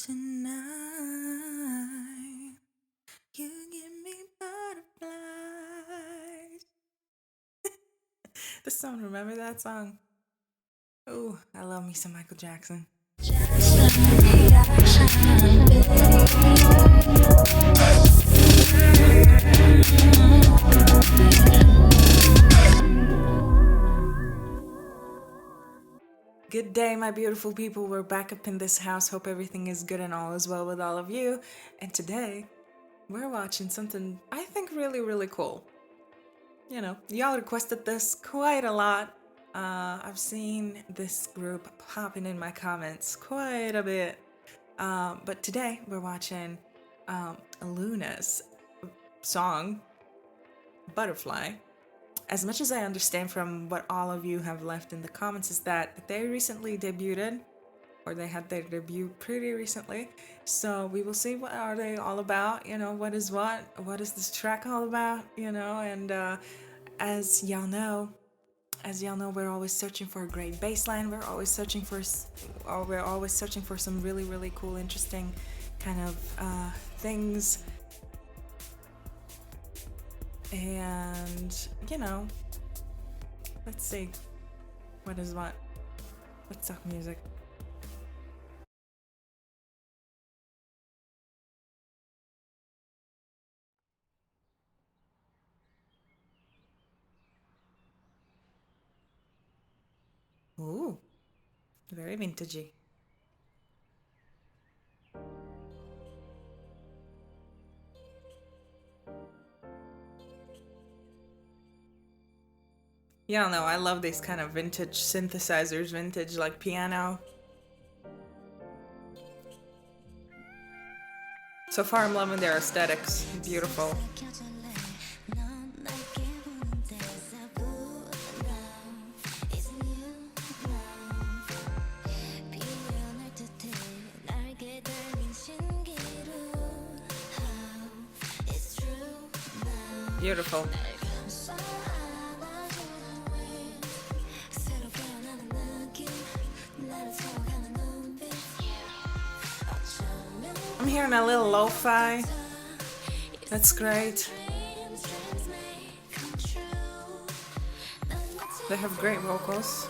tonight. You give me butterflies. The song, remember that song? Oh, I love me some Michael Jackson. Good day, my beautiful people. We're back up in this house. Hope everything is good and all is well with all of you. And today, we're watching something I think really, really cool. You know, y'all requested this quite a lot. I've seen this group popping in my comments quite a bit. But today, we're watching Loona's song, Butterfly. As much as I understand from what all of you have left in the comments is that they recently debuted, or they had their debut pretty recently. So we will see what are they all about, you know, what is this track all about, you know, and as y'all know, we're always searching for a great bass line. We're always searching for some really, really cool, interesting kind of things. And, you know, let's see. What is what? Let's talk music. Ooh, very vintagey. Y'all know I love these kind of vintage synthesizers, vintage like piano. So far I'm loving their aesthetics. Beautiful. Beautiful. I'm hearing a little lo-fi. That's great. They have great vocals.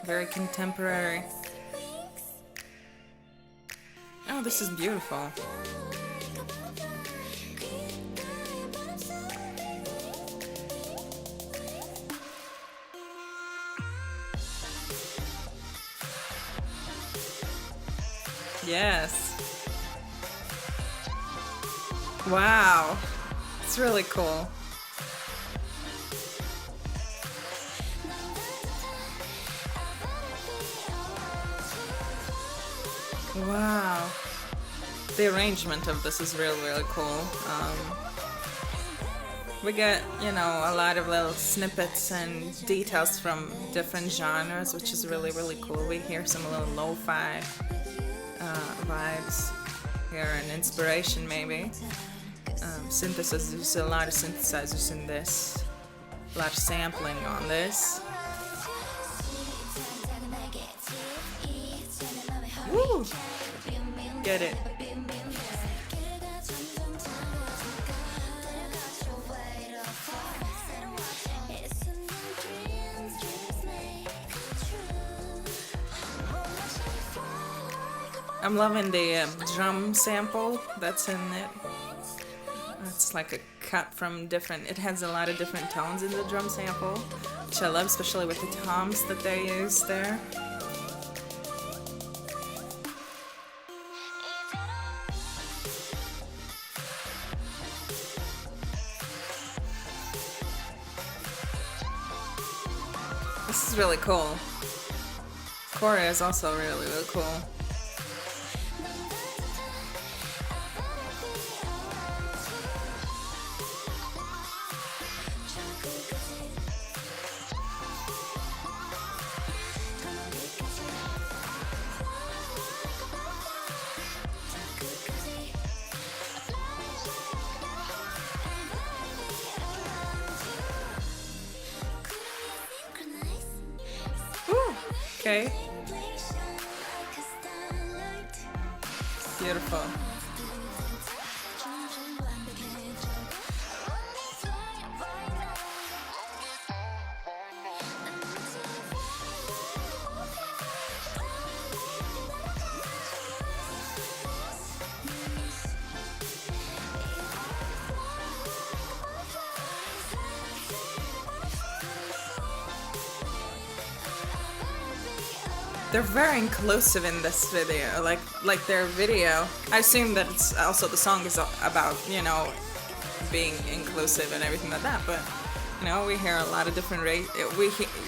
Very contemporary. Oh, this is beautiful. Yes. Wow. It's really cool. Wow. The arrangement of this is really, really cool. We get, you know, a lot of little snippets and details from different genres, which is really, really cool. We hear some little lo-fi vibes here and inspiration maybe. Synthesis, there's a lot of synthesizers in this, a lot of sampling on this. Woo! Get it. I'm loving the drum sample that's in it. It's like a cut from different, it has a lot of different tones in the drum sample, which I love, especially with the toms that they use there. This is really cool. Korea is also really, really cool. Ooh, okay. Beautiful. They're very inclusive in this video. Like their video. I assume that it's also the song is about, being inclusive and everything like that. But we hear a lot of different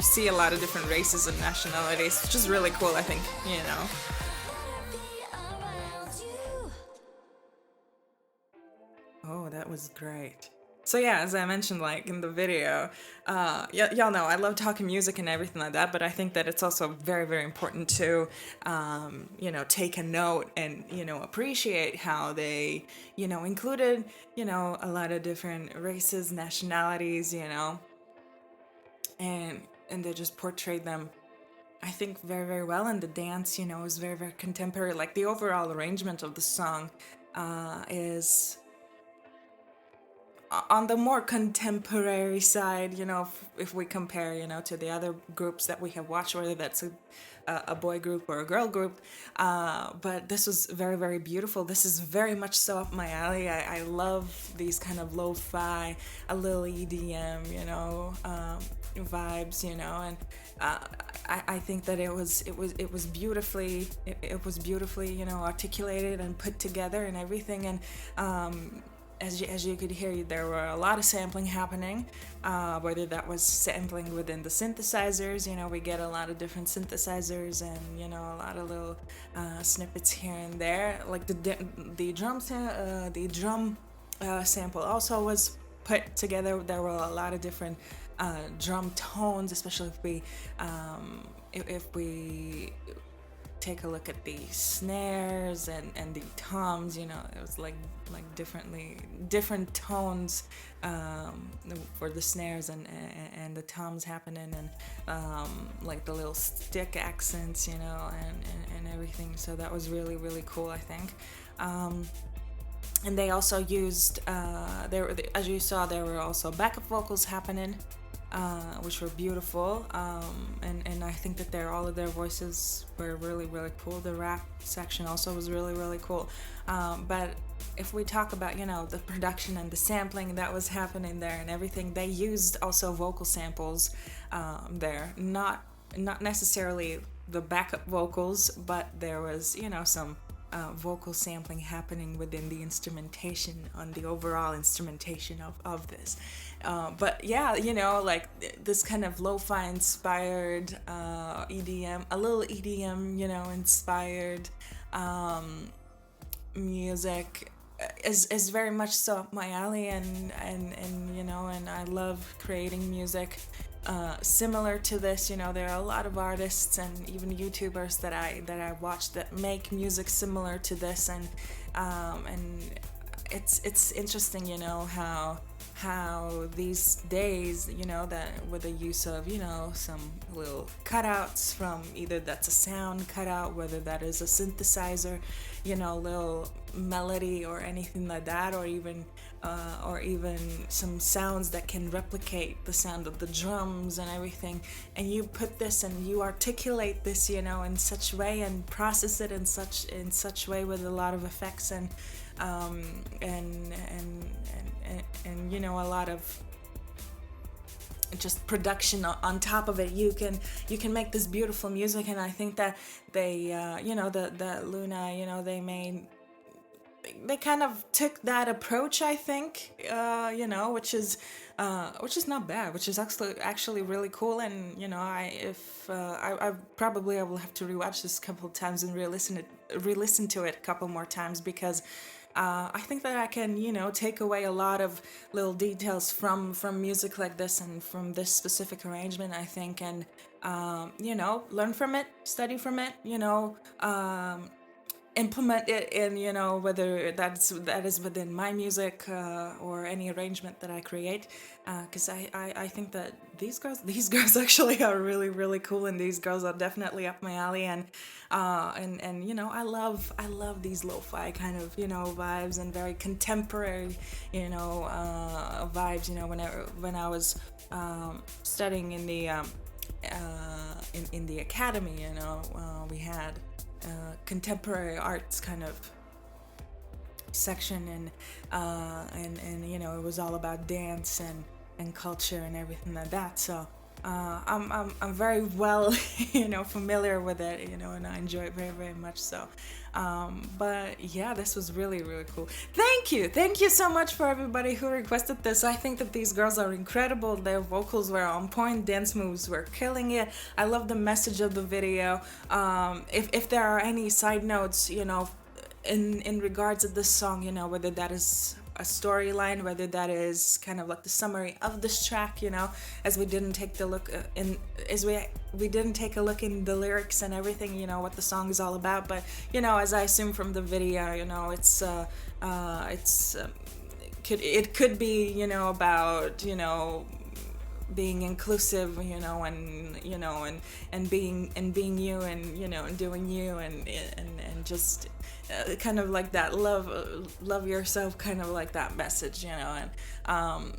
see a lot of different races and nationalities, which is really cool. I think. Oh, that was great. So yeah, as I mentioned, like in the video, y'all know I love talking music and everything like that, but I think that it's also very, very important to, take a note and, appreciate how they, included, a lot of different races, nationalities, and they just portrayed them, I think, very, very well. And the dance, is very, very contemporary. Like the overall arrangement of the song is on the more contemporary side, if we compare, to the other groups that we have watched, whether that's a boy group or a girl group. But this was very, very beautiful. This is very much so up my alley. I love these kind of lo-fi, a little EDM, vibes, and I think that it was beautifully articulated and put together and everything. And as you could hear, there were a lot of sampling happening, whether that was sampling within the synthesizers. We get a lot of different synthesizers and, a lot of little snippets here and there. Like the drum sample also was put together. There were a lot of different drum tones, especially if we take a look at the snares and the toms, it was like different tones for the snares and the toms happening, and like the little stick accents, and everything. So that was really, really cool, I think. And they also used as you saw, there were also backup vocals happening, which were beautiful, and I think that all of their voices were really, really cool. The rap section also was really, really cool. But if we talk about, the production and the sampling that was happening there and everything, they used also vocal samples there. Not necessarily the backup vocals, but there was, some vocal sampling happening within the instrumentation, on the overall instrumentation of this. But yeah, like this kind of lo-fi inspired EDM, a little EDM, inspired music is very much so up my alley, and I love creating music similar to this. There are a lot of artists and even YouTubers that I watch that make music similar to this, and it's interesting, how these days, that with the use of, some little cutouts from either that's a sound cutout, whether that is a synthesizer, little melody or anything like that, or even some sounds that can replicate the sound of the drums and everything, and you put this and you articulate this, in such way, and process it in such way with a lot of effects and a lot of just production on top of it. You can make this beautiful music, and I think that they the Loona, they kind of took that approach, I think, which is not bad, which is actually really cool. And I probably will have to rewatch this a couple of times and re-listen to it a couple more times, because I think that I can, take away a lot of little details from music like this and from this specific arrangement, I think, and learn from it, study from it, implement it in, whether that is within my music, or any arrangement that I create, because I think that these girls actually are really really cool, and these girls are definitely up my alley. And I love these lo-fi kind of vibes, and very contemporary vibes. When I was studying in the in the academy, we had contemporary arts kind of section, and it was all about dance and culture and everything like that. So I'm very well familiar with it, and I enjoy it very very much. So but yeah, this was really really cool. Thank you so much for everybody who requested this. I think that these girls are incredible. Their vocals were on point, dance moves were killing it. I love the message of the video. If there are any side notes, in regards of this song, whether that is a storyline, whether that is kind of like the summary of this track, as we didn't take the look in as we didn't take a look in the lyrics and everything, what the song is all about. But as I assume from the video, it could be about being inclusive, and being you, and doing you, and just kind of like that love yourself, kind of like that message, and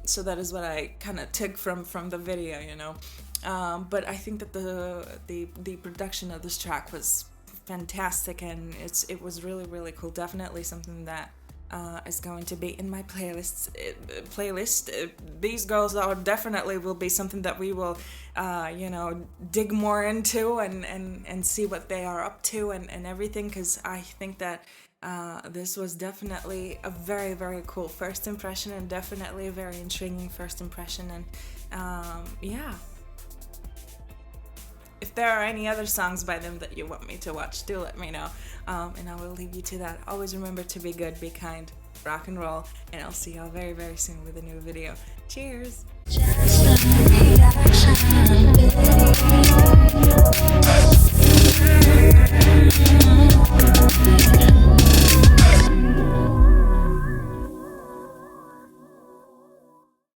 so that is what I kind of took from the video, but I think that the production of this track was fantastic, and it was really really cool. Definitely something that is going to be in my playlist. These girls are definitely will be something that we will, dig more into, and see what they are up to, and everything. Because I think that this was definitely a very very cool first impression, and definitely a very intriguing first impression. And yeah. If there are any other songs by them that you want me to watch, do let me know, and I will leave you to that. Always remember to be good, be kind, rock and roll, and I'll see y'all very very soon with a new video. Cheers! Just